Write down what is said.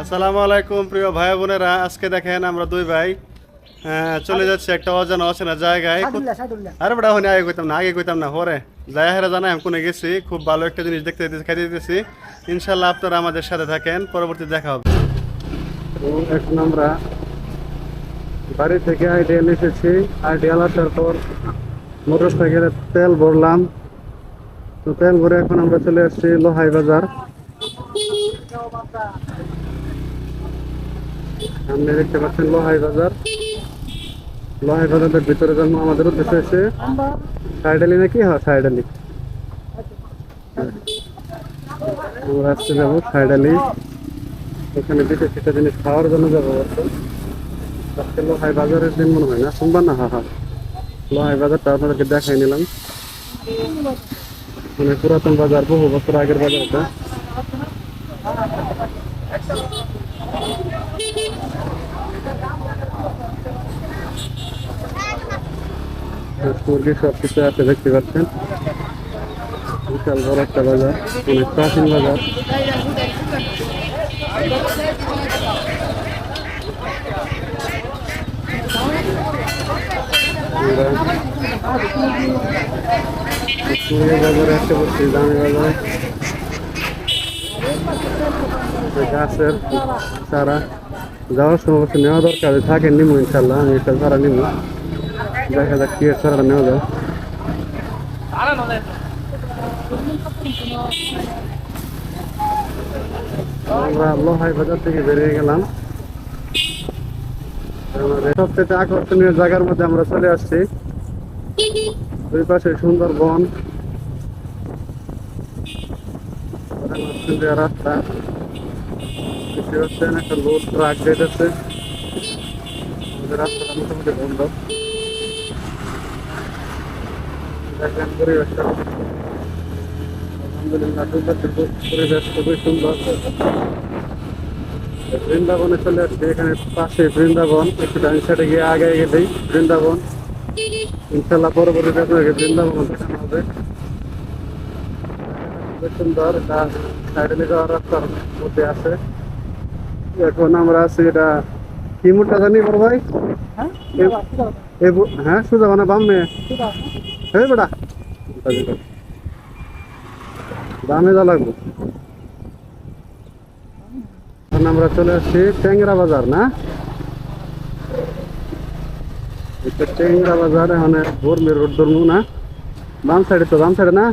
আসসালামু আলাইকুম প্রিয় ভাই বোনেরা, আজকে দেখেন আমরা দুই ভাই চলে যাচ্ছি একটা অজানা অচেনা জায়গায়। আরে বেটা হনে আগে কইতাম না হরে যাই হেরা জানা আমি কোনে গেছি, খুব ভালো একটা জিনিস দেখতে খাইতে দিতেছি। ইনশাল্লাহ আপনারা আমাদের সাথে থাকেন, পরবর্তী দেখা হবে। তো এখন আমরা বাড়ি থেকে আইডিয়াল এসেছি। আইডিয়াল আসার পর মোটর সাইকেলে তেল ভরলাম। তো তেল ভরে এখন আমরা চলে আসছি লোহাই বাজার। সামনে দেখতে পাচ্ছেন লোহাই বাজার। লোহাই বাজারের ভিতরে জন্ম আমাদের উদ্দেশ্য হচ্ছে সাইডালি নাকি, হ্যাঁ সাইডালি। আমরা আসতে যাবো সাইডালি, ওখানে বিশেষ একটা জিনিস খাওয়ার জন্য যাবো। আজকে লোহাই বাজারের দিন মনে হয় না, সোমবার না, হ্যাঁ লোহাই বাজারটা আপনাদেরকে দেখাই নিলাম। মানে পুরাতন বাজার, বহু বছর আগের বাজারটা। মুরগি সব কিছু আছে দেখতে পাচ্ছেন। বিশাল বড় একটা বাজার, অনেক প্রাচীন বাজার। বাজারে আসতে পারছি, দামি বাজার। গাছের চারা যাওয়ার সময় অবশ্যই নেওয়া দরকার, থাকে নিমু ইনশাল্লাহ। আমি একটা চারা নিমু, দেখা যাক কি চারাটা নেওয়া যায়। আমরা লোহাই বাজার থেকে বেরিয়ে গেলাম। সবচেয়ে আকর্ষণীয় জায়গার মধ্যে আমরা চলে আসছি। দুই পাশে সুন্দর বন, রাস্তা দেখতে পাচ্ছেন। একটা লোড ট্রাক যেতেছে, রাস্তাটা মোটামুটি বন্ধ। দেখেন পরিবেশটা, আলহামদুলিল্লাহ দুই পাশের পরিবেশ খুবই সুন্দর। বৃন্দাবনে চলে আসছি, এখানে পাশে বৃন্দাবন। একটু ডান সাইডে গিয়ে আগে গেলেই বৃন্দাবন। ইনশাল্লাহ পরবর্তীতে আপনাকে বৃন্দাবন দেখানো হবে। খুবই সুন্দর, সাইডে যাওয়ার রাস্তার মধ্যে আছে। এখন আমরা আছি, এটা কি মুটটা জানি বড় ভাই? হ্যাঁ সুজা মানে বামে, হ্যাঁ বেটা বামে যা লাগবো। এখন আমরা চলে আসছি ট্যাংরা বাজার, না এটা ট্যাংরা বাজার। এখানে বর্মের রোড ধরবো না, বাম সাইডে, তো বাম সাইডে না।